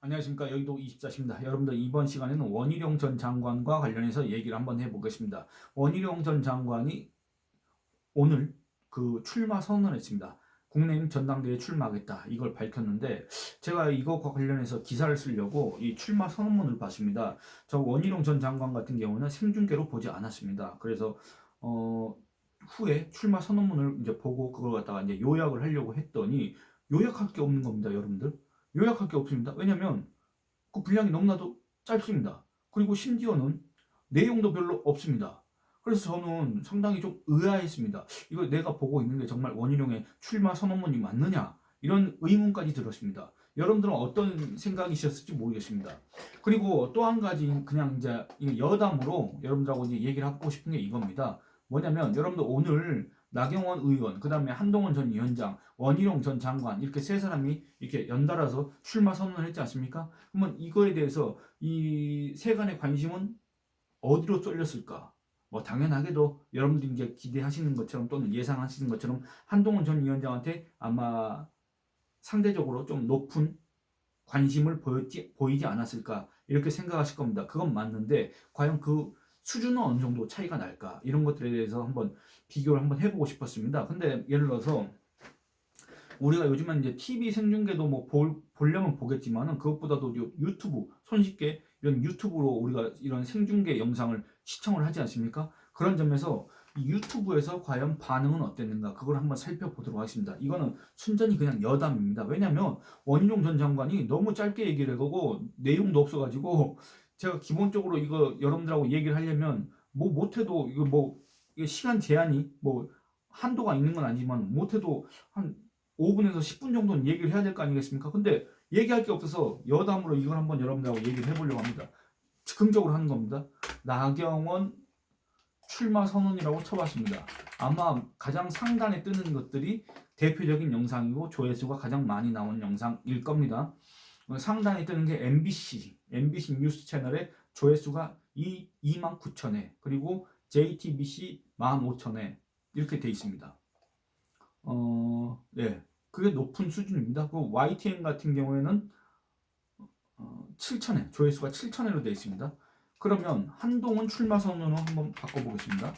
안녕하십니까. 여의도 24시입니다. 여러분들 이번 시간에는 원희룡 전 장관과 관련해서 얘기를 한번 해보겠습니다. 원희룡 전 장관이 오늘 출마 선언을 했습니다. 국내임 전당대회에 출마하겠다 이걸 밝혔는데 제가 이거와 관련해서 기사를 쓰려고 이 출마 선언문을 봤습니다. 저 원희룡 전 장관 같은 경우는 생중계로 보지 않았습니다. 그래서 후에 출마 선언문을 이제 보고 그걸 갖다가 이제 요약을 하려고 했더니 요약할 게 없는 겁니다, 여러분들. 요약할 게 없습니다. 왜냐면 그 분량이 너무나도 짧습니다. 그리고 심지어는 내용도 별로 없습니다. 그래서 저는 상당히 좀 의아했습니다. 이거 내가 보고 있는 게 정말 원희룡의 출마 선언문이 맞느냐? 이런 의문까지 들었습니다. 여러분들은 어떤 생각이셨을지 모르겠습니다. 그리고 또 한 가지 그냥 이제 여담으로 여러분들하고 이제 얘기를 하고 싶은 게 이겁니다. 뭐냐면 여러분들 오늘 나경원 의원, 그 다음에 한동훈 전 위원장, 원희룡 전 장관 이렇게 세 사람이 이렇게 연달아서 출마 선언을 했지 않습니까? 그러면 이거에 대해서 이 세간의 관심은 어디로 쏠렸을까? 뭐 당연하게도 여러분들이 이제 기대하시는 것처럼 또는 예상하시는 것처럼 한동훈 전 위원장한테 아마 상대적으로 좀 높은 관심을 보이지 않았을까 이렇게 생각하실 겁니다. 그건 맞는데 과연 그 수준은 어느 정도 차이가 날까 이런 것들에 대해서 한번 비교를 한번 해보고 싶었습니다. 근데 예를 들어서 우리가 요즘은 이제 TV 생중계도 뭐 보려면 보겠지만은 그것보다도 유튜브 손쉽게 이런 유튜브로 우리가 이런 생중계 영상을 시청을 하지 않습니까? 그런 점에서 이 유튜브에서 과연 반응은 어땠는가 그걸 한번 살펴보도록 하겠습니다. 이거는 순전히 그냥 여담입니다. 왜냐면 원희룡 전 장관이 너무 짧게 얘기를 해가고 내용도 없어가지고 제가 기본적으로 이거 여러분들하고 얘기를 하려면 뭐 못해도 이거 뭐 이게 시간 제한이 뭐 한도가 있는 건 아니지만 못해도 한 5분에서 10분 정도는 얘기를 해야 될 거 아니겠습니까? 근데 얘기할 게 없어서 여담으로 이걸 한번 여러분들하고 얘기를 해보려고 합니다. 즉흥적으로 하는 겁니다. 나경원 출마 선언이라고 쳐봤습니다. 아마 가장 상단에 뜨는 것들이 대표적인 영상이고 조회수가 가장 많이 나온 영상일 겁니다. 상단에 뜨는 게 MBC 뉴스 채널의 조회수가 2만 9천회, 그리고 JTBC 15,000회 이렇게 돼 있습니다. 예, 그게 높은 수준입니다. 그 YTN 같은 경우에는 7천회, 조회수가 7천회로 되어 있습니다. 그러면 한동훈 출마 선언을 한번 바꿔보겠습니다.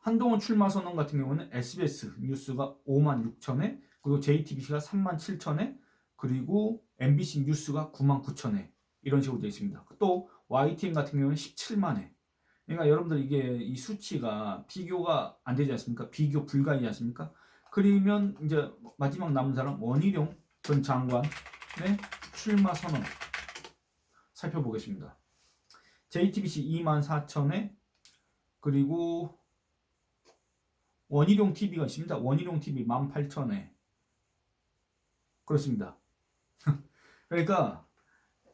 한동훈 출마 선언 같은 경우는 SBS 뉴스가 5만 6천회, 그리고 JTBC가 3만 7천회, 그리고 MBC 뉴스가 9만 9천회 이런 식으로 되어 있습니다. 또 YTN 같은 경우는 17만회. 그러니까 여러분들 이게 이 수치가 비교가 안 되지 않습니까? 비교 불가이지 않습니까? 그러면 이제 마지막 남은 사람 원희룡 전 장관의 출마 선언 살펴보겠습니다. JTBC 2만 4천회, 그리고 원희룡 TV가 있습니다. 원희룡 TV 18,000회. 그렇습니다. 그러니까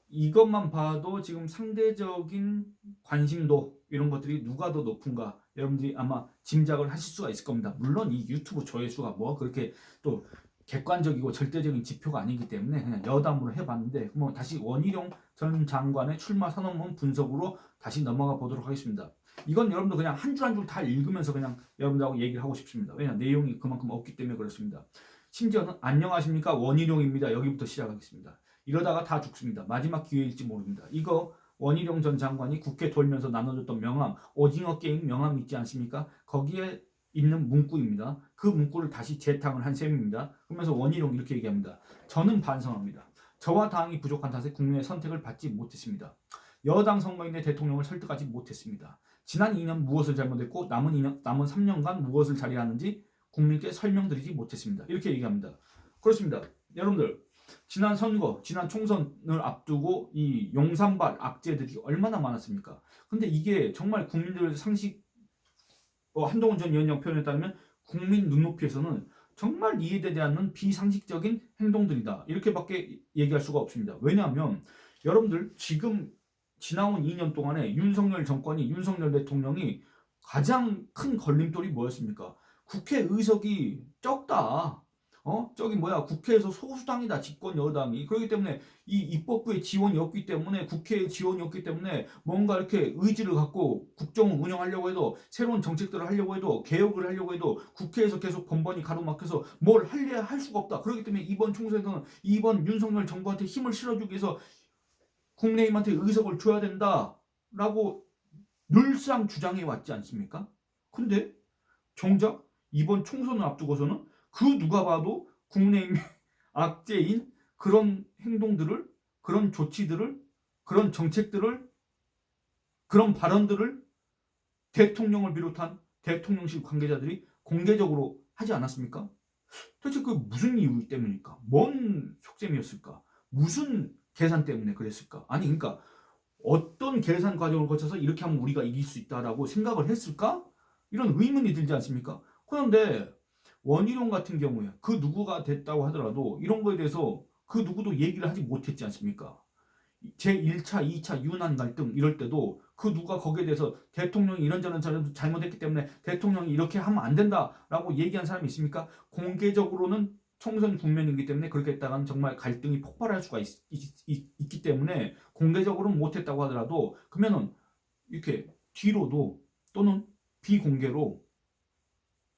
이것만 봐도 지금 상대적인 관심도 이런 것들이 누가 더 높은가 여러분들이 아마 짐작을 하실 수가 있을 겁니다. 물론 이 유튜브 조회수가 뭐 그렇게 또 객관적이고 절대적인 지표가 아니기 때문에 그냥 여담으로 해봤는데 뭐 다시 원희룡 전 장관의 출마 선언문 분석으로 다시 넘어가 보도록 하겠습니다. 이건 여러분들 그냥 한 줄 한 줄 다 읽으면서 그냥 여러분들하고 얘기를 하고 싶습니다. 왜냐하면 내용이 그만큼 없기 때문에 그렇습니다. 심지어는 안녕하십니까 원희룡입니다. 여기부터 시작하겠습니다. 이러다가 다 죽습니다. 마지막 기회일지 모릅니다. 이거 원희룡 전 장관이 국회 돌면서 나눠줬던 명함, 오징어 게임 명함 있지 않습니까? 거기에 있는 문구입니다. 그 문구를 다시 재탕을 한 셈입니다. 그러면서 원희룡 이렇게 얘기합니다. 저는 반성합니다. 저와 당이 부족한 탓에 국민의 선택을 받지 못했습니다. 여당 선거인의 대통령을 설득하지 못했습니다. 지난 2년 무엇을 잘못했고 남은 3년간 무엇을 잘해야 하는지 국민께 설명드리지 못했습니다. 이렇게 얘기합니다. 그렇습니다. 여러분들 지난 선거, 지난 총선을 앞두고 이 용산발 악재들이 얼마나 많았습니까? 근데 이게 정말 국민들 상식, 한동훈 전 위원장 표현에 따르면 국민 눈높이에서는 정말 이해되지 않는 비상식적인 행동들이다. 이렇게밖에 얘기할 수가 없습니다. 왜냐하면 여러분들 지금 지나온 2년 동안에 윤석열 정권이, 윤석열 대통령이 가장 큰 걸림돌이 뭐였습니까? 국회 의석이 적다. 저기 뭐야 국회에서 소수당이다 집권 여당이. 그렇기 때문에 이 입법부의 지원이 없기 때문에 국회의 지원이 없기 때문에 뭔가 이렇게 의지를 갖고 국정을 운영하려고 해도 새로운 정책들을 하려고 해도 개혁을 하려고 해도 국회에서 계속 번번이 가로막혀서 뭘 할래야 할 수가 없다. 그렇기 때문에 이번 총선에서는 이번 윤석열 정부한테 힘을 실어주기 위해서 국민의힘한테 의석을 줘야 된다라고 늘상 주장해 왔지 않습니까? 근데 정작 이번 총선을 앞두고서는 그 누가 봐도 국민의힘의 악재인 그런 행동들을, 그런 조치들을, 그런 정책들을, 그런 발언들을 대통령을 비롯한 대통령실 관계자들이 공개적으로 하지 않았습니까? 도대체 그 무슨 이유 때문일까? 뭔 속셈이었을까? 무슨 계산 때문에 그랬을까? 아니 그러니까 어떤 계산 과정을 거쳐서 이렇게 하면 우리가 이길 수 있다라고 생각을 했을까? 이런 의문이 들지 않습니까? 그런데 원희룡 같은 경우에 그 누구가 됐다고 하더라도 이런 거에 대해서 그 누구도 얘기를 하지 못했지 않습니까? 제1차, 2차 유난 갈등 이럴 때도 그 누가 거기에 대해서 대통령이 이런저런 잘못했기 때문에 대통령이 이렇게 하면 안 된다라고 얘기한 사람이 있습니까? 공개적으로는 총선 국면이기 때문에 그렇게 했다가는 정말 갈등이 폭발할 수가 있기 때문에 공개적으로는 못했다고 하더라도 그러면은 이렇게 뒤로도 또는 비공개로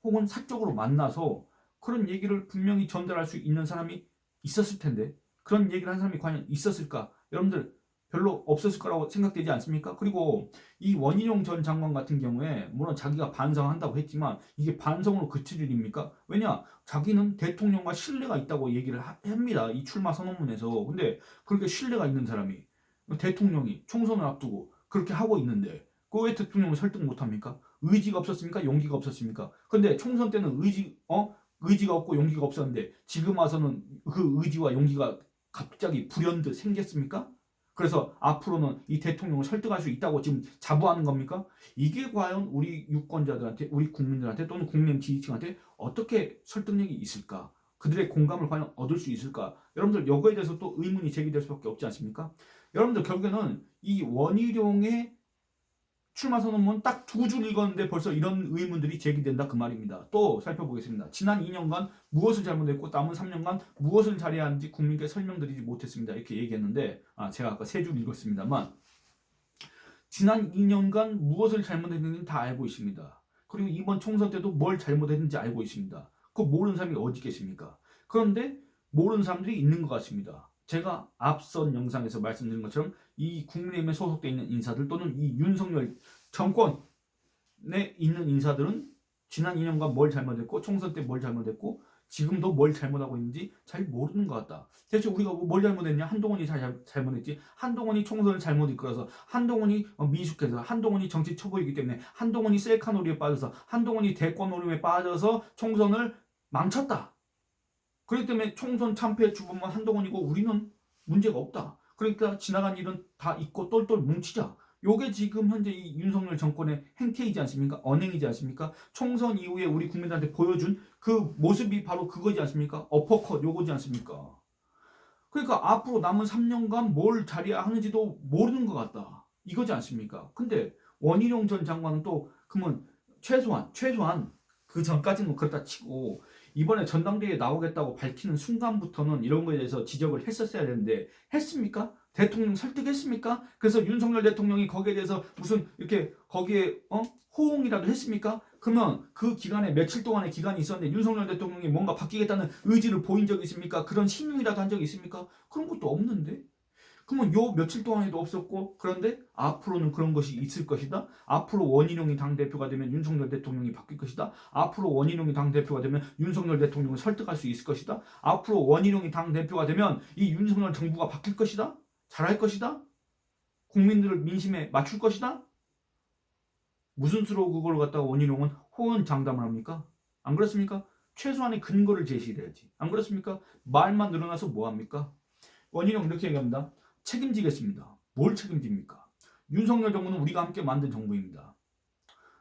혹은 사적으로 만나서 그런 얘기를 분명히 전달할 수 있는 사람이 있었을 텐데 그런 얘기를 한 사람이 과연 있었을까? 여러분들 별로 없었을 거라고 생각되지 않습니까? 그리고 이 원희룡 전 장관 같은 경우에 물론 자기가 반성한다고 했지만 이게 반성으로 그칠 일입니까? 왜냐? 자기는 대통령과 신뢰가 있다고 얘기를 합니다. 이 출마 선언문에서. 근데 그렇게 신뢰가 있는 사람이 대통령이 총선을 앞두고 그렇게 하고 있는데 그 왜 대통령을 설득 못합니까? 의지가 없었습니까? 용기가 없었습니까? 근데 총선 때는 의지가 없고 용기가 없었는데 지금 와서는 그 의지와 용기가 갑자기 불현듯 생겼습니까? 그래서 앞으로는 이 대통령을 설득할 수 있다고 지금 자부하는 겁니까? 이게 과연 우리 유권자들한테, 우리 국민들한테 또는 국민 지지층한테 어떻게 설득력이 있을까? 그들의 공감을 과연 얻을 수 있을까? 여러분들 이거에 대해서 또 의문이 제기될 수밖에 없지 않습니까? 여러분들 결국에는 이 원희룡의 출마 선언문 딱 두 줄 읽었는데 벌써 이런 의문들이 제기된다 그 말입니다. 또 살펴보겠습니다. 지난 2년간 무엇을 잘못했고 남은 3년간 무엇을 잘해야 하는지 국민께 설명드리지 못했습니다. 이렇게 얘기했는데 제가 아까 세 줄 읽었습니다만 지난 2년간 무엇을 잘못했는지 다 알고 있습니다. 그리고 이번 총선 때도 뭘 잘못했는지 알고 있습니다. 그 모르는 사람이 어디 계십니까? 그런데 모르는 사람들이 있는 것 같습니다. 제가 앞선 영상에서 말씀드린 것처럼 이 국민의힘에 소속되어 있는 인사들 또는 이 윤석열 정권에 있는 인사들은 지난 2년간 뭘 잘못했고 총선 때 뭘 잘못했고 지금도 뭘 잘못하고 있는지 잘 모르는 것 같다. 대체 우리가 뭘 잘못했냐? 한동훈이 잘못했지. 한동훈이 총선을 잘못 이끌어서 한동훈이 미숙해서 한동훈이 정치 초보이기 때문에 한동훈이 셀카 놀이에 빠져서 한동훈이 대권 노름에 빠져서 총선을 망쳤다. 그렇기 때문에 총선 참패의 주범은 한동훈이고 우리는 문제가 없다. 그러니까 지나간 일은 다 잊고 똘똘 뭉치자. 요게 지금 현재 이 윤석열 정권의 행태이지 않습니까? 언행이지 않습니까? 총선 이후에 우리 국민들한테 보여준 그 모습이 바로 그거지 않습니까? 어퍼컷 요거지 않습니까? 그러니까 앞으로 남은 3년간 뭘 잘해야 하는지도 모르는 것 같다. 이거지 않습니까? 근데 원희룡 전 장관은 또 그러면 최소한 그 전까지는 그렇다 치고 이번에 전당대회에 나오겠다고 밝히는 순간부터는 이런 거에 대해서 지적을 했었어야 되는데 했습니까? 대통령 설득했습니까? 그래서 윤석열 대통령이 거기에 대해서 무슨 이렇게 거기에 호응이라도 했습니까? 그러면 그 기간에 며칠 동안의 기간이 있었는데 윤석열 대통령이 뭔가 바뀌겠다는 의지를 보인 적이 있습니까? 그런 신용이라도 한 적이 있습니까? 그런 것도 없는데? 그러면 요 며칠 동안에도 없었고 그런데 앞으로는 그런 것이 있을 것이다. 앞으로 원희룡이 당대표가 되면 윤석열 대통령이 바뀔 것이다. 앞으로 원희룡이 당대표가 되면 윤석열 대통령을 설득할 수 있을 것이다. 앞으로 원희룡이 당대표가 되면 이 윤석열 정부가 바뀔 것이다. 잘할 것이다. 국민들을 민심에 맞출 것이다. 무슨 수로 그걸 갖다가 원희룡은 호언장담을 합니까? 안 그렇습니까? 최소한의 근거를 제시해야지. 안 그렇습니까? 말만 늘어나서 뭐합니까? 원희룡 이렇게 얘기합니다. 책임지겠습니다. 뭘 책임집니까? 윤석열 정부는 우리가 함께 만든 정부입니다.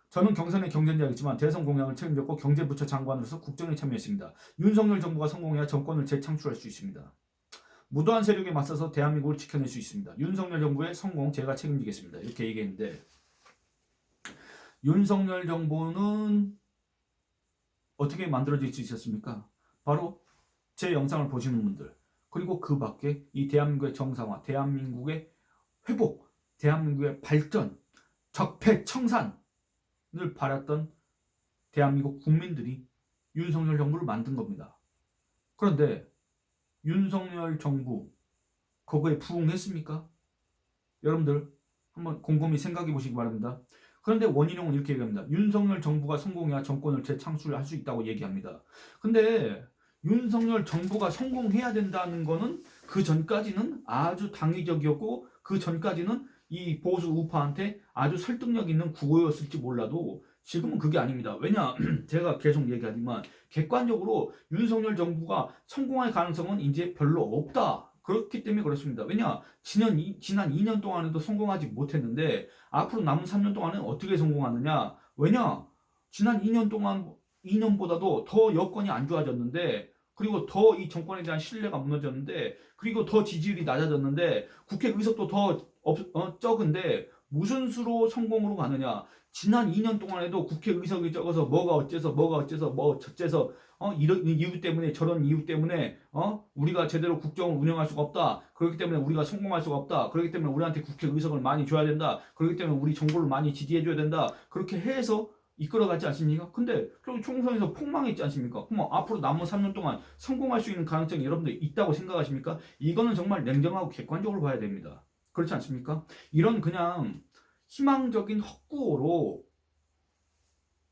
저는 경선의 경쟁자이지만 대선 공약을 책임졌고 경제부처 장관으로서 국정에 참여했습니다. 윤석열 정부가 성공해야 정권을 재창출할 수 있습니다. 무도한 세력에 맞서서 대한민국을 지켜낼 수 있습니다. 윤석열 정부의 성공 제가 책임지겠습니다. 이렇게 얘기했는데 윤석열 정부는 어떻게 만들어질 수 있었습니까? 바로 제 영상을 보시는 분들, 그리고 그 밖에 이 대한민국의 정상화, 대한민국의 회복, 대한민국의 발전, 적폐청산을 바랐던 대한민국 국민들이 윤석열 정부를 만든 겁니다. 그런데 윤석열 정부 그거에 부응했습니까? 여러분들 한번 곰곰이 생각해 보시기 바랍니다. 그런데 원희룡은 이렇게 얘기합니다. 윤석열 정부가 성공해야 정권을 재창출할 수 있다고 얘기합니다. 근데 윤석열 정부가 성공해야 된다는 거는 그 전까지는 아주 당위적이었고 그 전까지는 이 보수 우파한테 아주 설득력 있는 구호였을지 몰라도 지금은 그게 아닙니다. 왜냐? 제가 계속 얘기하지만 객관적으로 윤석열 정부가 성공할 가능성은 이제 별로 없다. 그렇기 때문에 그렇습니다. 왜냐? 지난 2년 동안에도 성공하지 못했는데 앞으로 남은 3년 동안은 어떻게 성공하느냐? 왜냐? 지난 2년 동안 2년보다도 더 여건이 안 좋아졌는데 그리고 더 이 정권에 대한 신뢰가 무너졌는데 그리고 더 지지율이 낮아졌는데 국회 의석도 더 적은데 무슨 수로 성공으로 가느냐? 지난 2년 동안에도 국회 의석이 적어서 뭐가 어째서 뭐 저째서 이런 이유 때문에 저런 이유 때문에 우리가 제대로 국정을 운영할 수가 없다. 그렇기 때문에 우리가 성공할 수가 없다. 그렇기 때문에 우리한테 국회 의석을 많이 줘야 된다. 그렇기 때문에 우리 정부를 많이 지지해 줘야 된다. 그렇게 해서 이끌어가지 않습니까? 근데 결국 총선에서 폭망했지 않습니까? 그럼 앞으로 남은 3년 동안 성공할 수 있는 가능성이 여러분들 있다고 생각하십니까? 이거는 정말 냉정하고 객관적으로 봐야 됩니다. 그렇지 않습니까? 이런 그냥 희망적인 헛구호로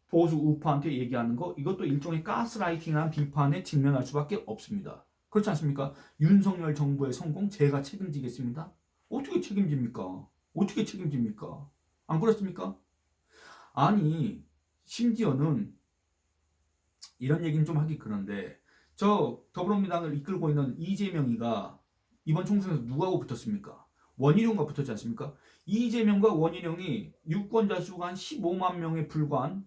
보수 우파한테 얘기하는 거 이것도 일종의 가스라이팅한 비판에 직면할 수밖에 없습니다. 그렇지 않습니까? 윤석열 정부의 성공 제가 책임지겠습니다. 어떻게 책임집니까? 어떻게 책임집니까? 안 그렇습니까? 아니 심지어는 이런 얘기는 좀 하기 그런데 저 더불어민주당을 이끌고 있는 이재명이가 이번 총선에서 누구하고 붙었습니까? 원희룡과 붙었지 않습니까? 이재명과 원희룡이 유권자 수가 한 15만 명에 불과한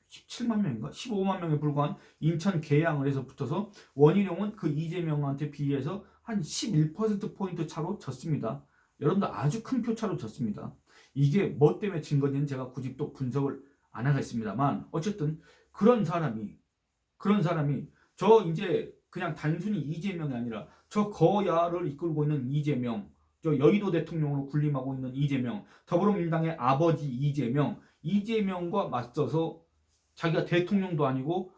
17만 명인가? 15만 명에 불과한 인천 계양을 해서 붙어서 원희룡은 그 이재명한테 비해서 한 11%포인트 차로 졌습니다. 여러분들 아주 큰 표 차로 졌습니다. 이게 뭐 때문에 진 건지는 제가 굳이 또 분석을 안 하겠습니다만 어쨌든 그런 사람이 저 이제 그냥 단순히 이재명이 아니라 저 거야를 이끌고 있는 이재명, 저 여의도 대통령으로 군림하고 있는 이재명, 더불어민주당의 아버지 이재명과 맞서서 자기가 대통령도 아니고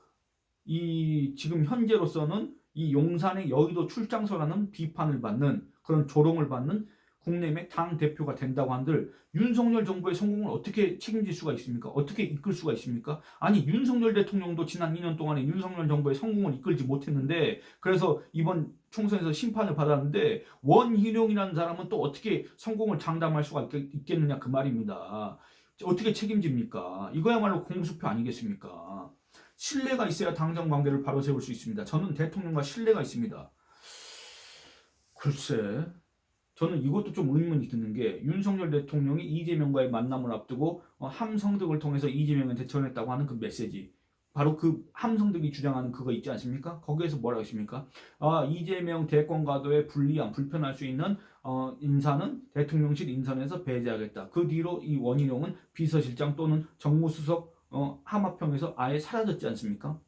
이 지금 현재로서는 이 용산의 여의도 출장소라는 비판을 받는 그런 조롱을 받는 국내의 당 대표가 된다고 한들 윤석열 정부의 성공을 어떻게 책임질 수가 있습니까? 어떻게 이끌 수가 있습니까? 아니 윤석열 대통령도 지난 2년 동안에 윤석열 정부의 성공을 이끌지 못했는데 그래서 이번 총선에서 심판을 받았는데 원희룡이라는 사람은 또 어떻게 성공을 장담할 수가 있겠느냐 그 말입니다. 어떻게 책임집니까? 이거야말로 공수표 아니겠습니까? 신뢰가 있어야 당정 관계를 바로 세울 수 있습니다. 저는 대통령과 신뢰가 있습니다. 글쎄 저는 이것도 좀 의문이 드는 게 윤석열 대통령이 이재명과의 만남을 앞두고 함성득을 통해서 이재명한테 전했다고 하는 그 메시지 바로 그 함성득이 주장하는 그거 있지 않습니까? 거기에서 뭐라고 했습니까? 이재명 대권 가도에 불리한 불편할 수 있는 인사는 대통령실 인선에서 배제하겠다. 그 뒤로 이 원희룡은 비서실장 또는 정무수석 하마평에서 아예 사라졌지 않습니까?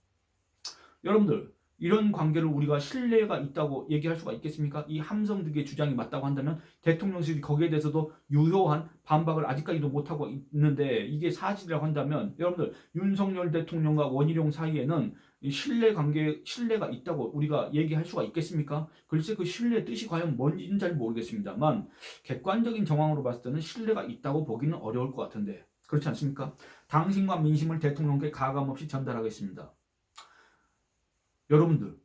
여러분들 이런 관계를 우리가 신뢰가 있다고 얘기할 수가 있겠습니까? 이 함성득의 주장이 맞다고 한다면 대통령실이 거기에 대해서도 유효한 반박을 아직까지도 못하고 있는데 이게 사실이라고 한다면 여러분들 윤석열 대통령과 원희룡 사이에는 신뢰가 있다고 우리가 얘기할 수가 있겠습니까? 글쎄 그 신뢰의 뜻이 과연 뭔지는 잘 모르겠습니다만 객관적인 정황으로 봤을 때는 신뢰가 있다고 보기는 어려울 것 같은데 그렇지 않습니까? 당신과 민심을 대통령께 가감없이 전달하겠습니다. 여러분들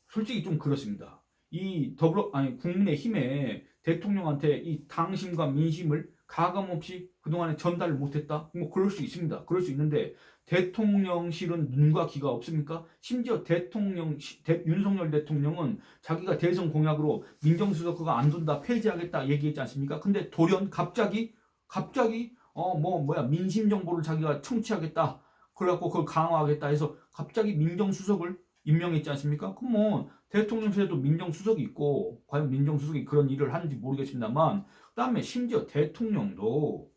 솔직히 좀 그렇습니다. 이 국민의힘에 대통령한테 이 당심과 민심을 가감없이 그동안에 전달을 못했다? 뭐 그럴 수 있습니다. 그럴 수 있는데 대통령실은 눈과 귀가 없습니까? 심지어 윤석열 대통령은 자기가 대선 공약으로 민정수석 그거 안 둔다 폐지하겠다 얘기했지 않습니까? 근데 돌연 갑자기 민심 정보를 자기가 청취하겠다. 그래갖고 그걸 강화하겠다 해서 갑자기 민정수석을 임명했지 않습니까? 그럼 뭐 대통령실에도 민정수석이 있고 과연 민정수석이 그런 일을 하는지 모르겠습니다만 그다음에 심지어 대통령도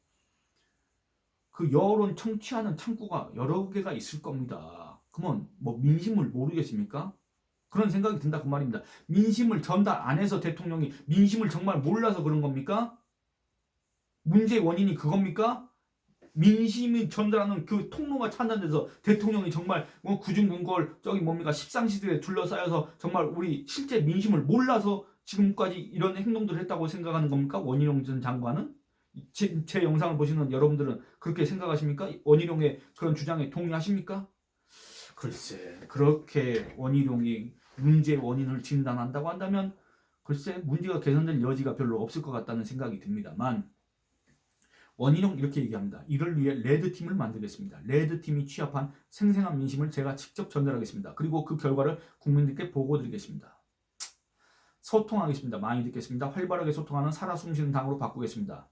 그 여론 청취하는 창구가 여러 개가 있을 겁니다. 그러면 뭐 민심을 모르겠습니까? 그런 생각이 든다 그 말입니다. 민심을 전달 안 해서 대통령이 민심을 정말 몰라서 그런 겁니까? 문제의 원인이 그겁니까? 민심이 전달하는 그 통로가 차단돼서 대통령이 정말 구중궁궐 저기 뭡니까 십상시대에 둘러싸여서 정말 우리 실제 민심을 몰라서 지금까지 이런 행동들을 했다고 생각하는 겁니까? 원희룡 전 장관은? 제 영상을 보시는 여러분들은 그렇게 생각하십니까? 원희룡의 그런 주장에 동의하십니까? 글쎄 그렇게 원희룡이 문제의 원인을 진단한다고 한다면 글쎄 문제가 개선될 여지가 별로 없을 것 같다는 생각이 듭니다만 원희룡 이렇게 얘기합니다. 이를 위해 레드팀을 만들겠습니다. 레드팀이 취합한 생생한 민심을 제가 직접 전달하겠습니다. 그리고 그 결과를 국민들께 보고드리겠습니다. 소통하겠습니다. 많이 듣겠습니다. 활발하게 소통하는 살아 숨쉬는 당으로 바꾸겠습니다.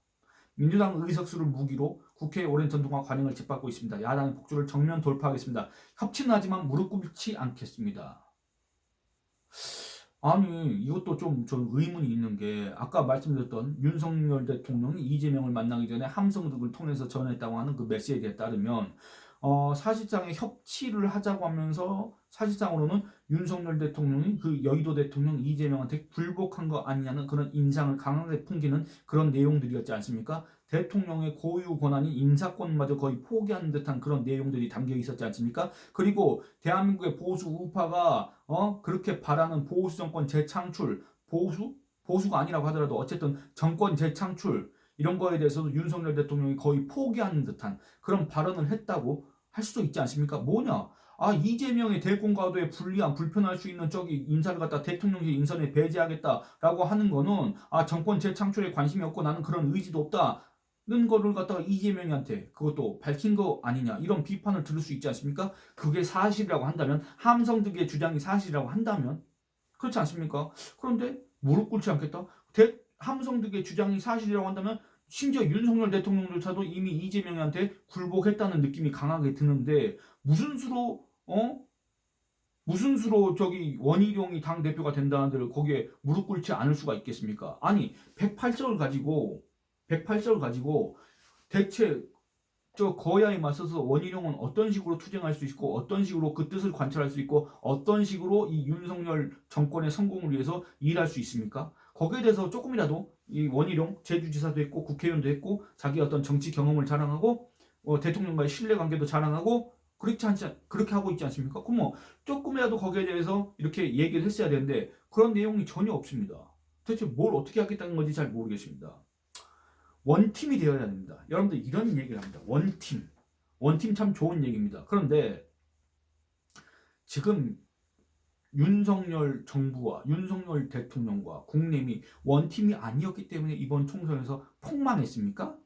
민주당 의석수를 무기로 국회의 오랜 전통과 관행을 짓밟고 있습니다. 야당의 폭주를 정면 돌파하겠습니다. 협치는 하지만 무릎 꿇지 않겠습니다. 아니 이것도 좀 의문이 있는 게 아까 말씀드렸던 윤석열 대통령이 이재명을 만나기 전에 함성득을 통해서 전했다고 하는 그 메시지에 따르면 사실상의 협치를 하자고 하면서 사실상으로는 윤석열 대통령이 그 여의도 대통령 이재명한테 굴복한 거 아니냐는 그런 인상을 강하게 풍기는 그런 내용들이었지 않습니까? 대통령의 고유 권한인 인사권마저 거의 포기하는 듯한 그런 내용들이 담겨 있었지 않습니까? 그리고 대한민국의 보수 우파가 그렇게 바라는 보수 정권 재창출 보수가 아니라고 하더라도 어쨌든 정권 재창출 이런 거에 대해서도 윤석열 대통령이 거의 포기하는 듯한 그런 발언을 했다고 할 수도 있지 않습니까? 뭐냐? 이재명의 대권 과도에 불리한 불편할 수 있는 저기 인사를 갖다 대통령실 인선에 배제하겠다라고 하는 거는 정권 재창출에 관심이 없고 나는 그런 의지도 없다는 거를 갖다가 이재명한테 그것도 밝힌 거 아니냐 이런 비판을 들을 수 있지 않습니까? 그게 사실이라고 한다면 함성득의 주장이 사실이라고 한다면 그렇지 않습니까? 그런데 무릎 꿇지 않겠다. 함성득의 주장이 사실이라고 한다면 심지어 윤석열 대통령조차도 이미 이재명한테 굴복했다는 느낌이 강하게 드는데 무슨 수로 저기 원희룡이 당 대표가 된다는데 거기에 무릎 꿇지 않을 수가 있겠습니까? 아니 108석을 가지고 대체 저 거야에 맞서서 원희룡은 어떤 식으로 투쟁할 수 있고 어떤 식으로 그 뜻을 관철할 수 있고 어떤 식으로 이 윤석열 정권의 성공을 위해서 일할 수 있습니까? 거기에 대해서 조금이라도 이 원희룡 제주지사도 했고 국회의원도 했고 자기 어떤 정치 경험을 자랑하고 대통령과의 신뢰관계도 자랑하고 그렇게 하고 있지 않습니까? 그럼 뭐 조금이라도 거기에 대해서 이렇게 얘기를 했어야 되는데 그런 내용이 전혀 없습니다. 도대체 뭘 어떻게 하겠다는 건지 잘 모르겠습니다. 원팀이 되어야 됩니다. 여러분들 이런 얘기를 합니다. 원팀 참 좋은 얘기입니다. 그런데 지금 윤석열 정부와 윤석열 대통령과 국내미 원팀이 아니었기 때문에 이번 총선에서 폭망했습니까?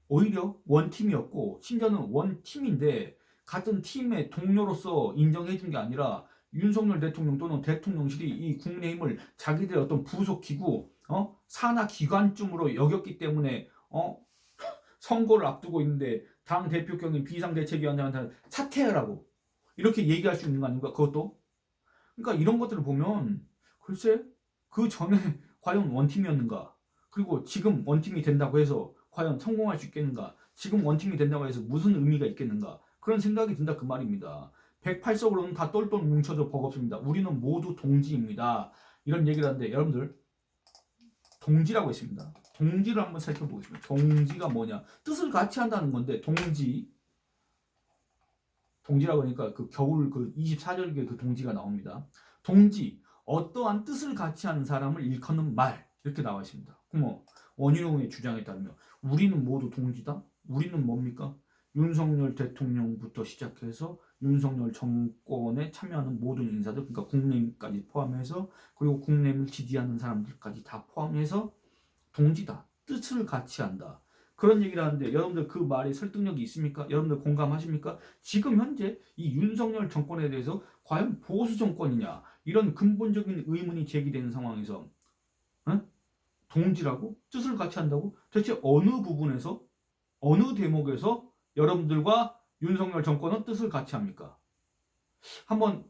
오히려 원팀이었고 심지어는 원팀인데 같은 팀의 동료로서 인정해준 게 아니라 윤석열 대통령 또는 대통령실이 이 국내힘을 자기들의 어떤 부속기구 산하 기관쯤으로 여겼기 때문에 선거를 앞두고 있는데 당 대표격인 비상대책위원장한테 사퇴하라고 이렇게 얘기할 수 있는 거 아닙니까? 그것도 그러니까 이런 것들을 보면 글쎄 그 전에 과연 원팀이었는가? 그리고 지금 원팀이 된다고 해서 과연 성공할 수 있겠는가? 지금 원팀이 된다고 해서 무슨 의미가 있겠는가? 그런 생각이 든다 그 말입니다. 108석으로는 다 똘똘 뭉쳐져 버겁습니다. 우리는 모두 동지입니다. 이런 얘기를 하는데 여러분들 동지라고 했습니다. 동지를 한번 살펴보겠습니다. 동지가 뭐냐? 뜻을 같이 한다는 건데 동지라고 하니까 그 겨울 그 24절기에 그 동지가 나옵니다. 동지, 어떠한 뜻을 같이 하는 사람을 일컫는 말 이렇게 나와 있습니다. 그럼 원희룡의 주장에 따르면 우리는 모두 동지다? 우리는 뭡니까? 윤석열 대통령부터 시작해서 윤석열 정권에 참여하는 모든 인사들 그러니까 국내까지 포함해서 그리고 국내를 지지하는 사람들까지 다 포함해서 동지다. 뜻을 같이 한다. 그런 얘기를 하는데 여러분들 그 말에 설득력이 있습니까? 여러분들 공감하십니까? 지금 현재 이 윤석열 정권에 대해서 과연 보수 정권이냐 이런 근본적인 의문이 제기되는 상황에서 동지라고? 뜻을 같이 한다고? 대체 어느 부분에서 어느 대목에서 여러분들과 윤석열 정권은 뜻을 같이 합니까? 한번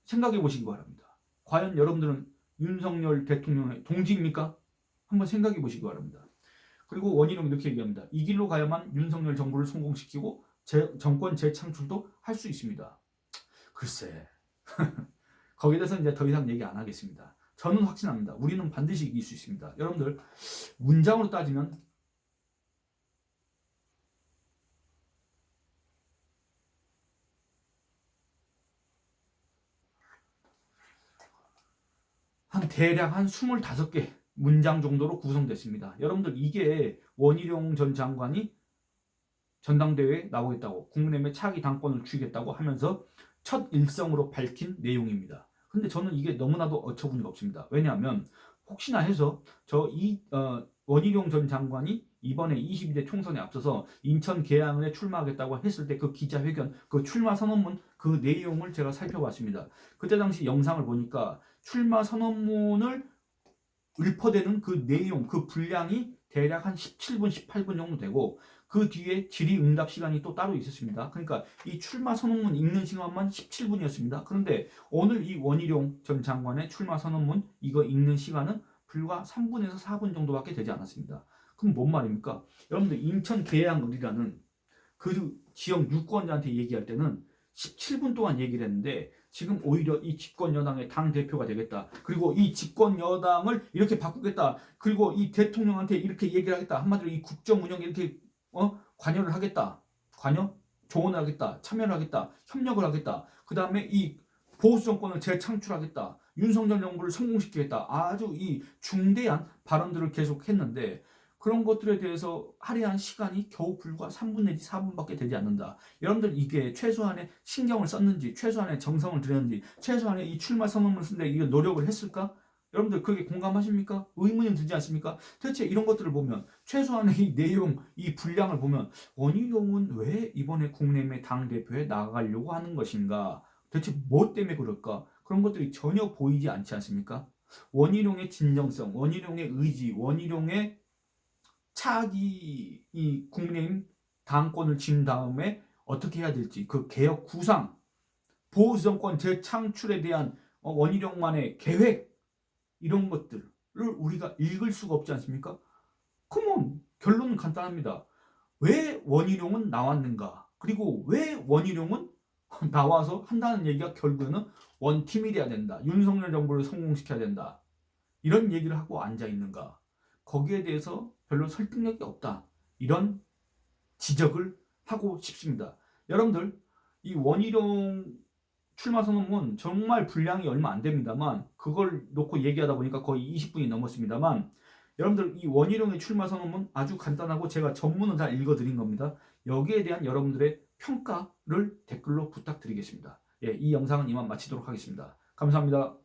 생각해 보시기 바랍니다. 과연 여러분들은 윤석열 대통령의 동지입니까? 한번 생각해 보시기 바랍니다. 그리고 원희룡이 이렇게 얘기합니다. 이 길로 가야만 윤석열 정부를 성공시키고 정권 재창출도 할 수 있습니다. 글쎄 거기에 대해서 이제 더 이상 얘기 안 하겠습니다. 저는 확신합니다. 우리는 반드시 이길 수 있습니다. 여러분들 문장으로 따지면 대략 한 25개 문장 정도로 구성됐습니다. 여러분들 이게 원희룡 전 장관이 전당대회에 나오겠다고 국민의힘의 차기 당권을 쥐겠다고 하면서 첫 일성으로 밝힌 내용입니다. 근데 저는 이게 너무나도 어처구니가 없습니다. 왜냐하면 혹시나 해서 원희룡 전 장관이 이번에 22대 총선에 앞서서 인천 계양을에 출마하겠다고 했을 때 그 기자회견, 그 출마 선언문 그 내용을 제가 살펴봤습니다. 그때 당시 영상을 보니까 출마 선언문을 읊어대는 그 내용, 그 분량이 대략 한 17분, 18분 정도 되고 그 뒤에 질의응답 시간이 또 따로 있었습니다. 그러니까 이 출마 선언문 읽는 시간만 17분이었습니다. 그런데 오늘 이 원희룡 전 장관의 출마 선언문 이거 읽는 시간은 불과 3분에서 4분 정도밖에 되지 않았습니다. 그럼 뭔 말입니까? 여러분들 인천 계양을이라는 그 지역 유권자한테 얘기할 때는 17분 동안 얘기를 했는데 지금 오히려 이 집권 여당의 당 대표가 되겠다. 그리고 이 집권 여당을 이렇게 바꾸겠다. 그리고 이 대통령한테 이렇게 얘기를 하겠다. 한마디로 이 국정 운영에 이렇게 관여를 하겠다. 관여? 조언을 하겠다. 참여를 하겠다. 협력을 하겠다. 그 다음에 이 보수 정권을 재창출하겠다. 윤석열 정부를 성공시키겠다. 아주 이 중대한 발언들을 계속 했는데 그런 것들에 대해서 할애한 시간이 겨우 불과 3분 내지 4분밖에 되지 않는다. 여러분들 이게 최소한의 신경을 썼는지, 최소한의 정성을 들였는지, 최소한의 이 출마 선언문을 쓴데 이게 노력을 했을까? 여러분들 그게 공감하십니까? 의문이 들지 않습니까? 대체 이런 것들을 보면 최소한의 이 내용, 이 분량을 보면 원희룡은 왜 이번에 국민의힘의 당대표에 나가려고 하는 것인가? 대체 뭐 때문에 그럴까? 그런 것들이 전혀 보이지 않지 않습니까? 원희룡의 진정성, 원희룡의 의지, 원희룡의 차기 이 국민의힘 당권을 쥔 다음에 어떻게 해야 될지 그 개혁 구상, 보수정권 재창출에 대한 원희룡만의 계획 이런 것들을 우리가 읽을 수가 없지 않습니까? 그러면 결론은 간단합니다. 왜 원희룡은 나왔는가? 그리고 왜 원희룡은 나와서 한다는 얘기가 결국에는 원팀이 돼야 된다. 윤석열 정부를 성공시켜야 된다. 이런 얘기를 하고 앉아 있는가? 거기에 대해서 별로 설득력이 없다. 이런 지적을 하고 싶습니다. 여러분들 이 원희룡 출마 선언문 정말 분량이 얼마 안 됩니다만 그걸 놓고 얘기하다 보니까 거의 20분이 넘었습니다만 여러분들 이 원희룡의 출마 선언문 아주 간단하고 제가 전문은 다 읽어드린 겁니다. 여기에 대한 여러분들의 평가를 댓글로 부탁드리겠습니다. 이 영상은 이만 마치도록 하겠습니다. 감사합니다.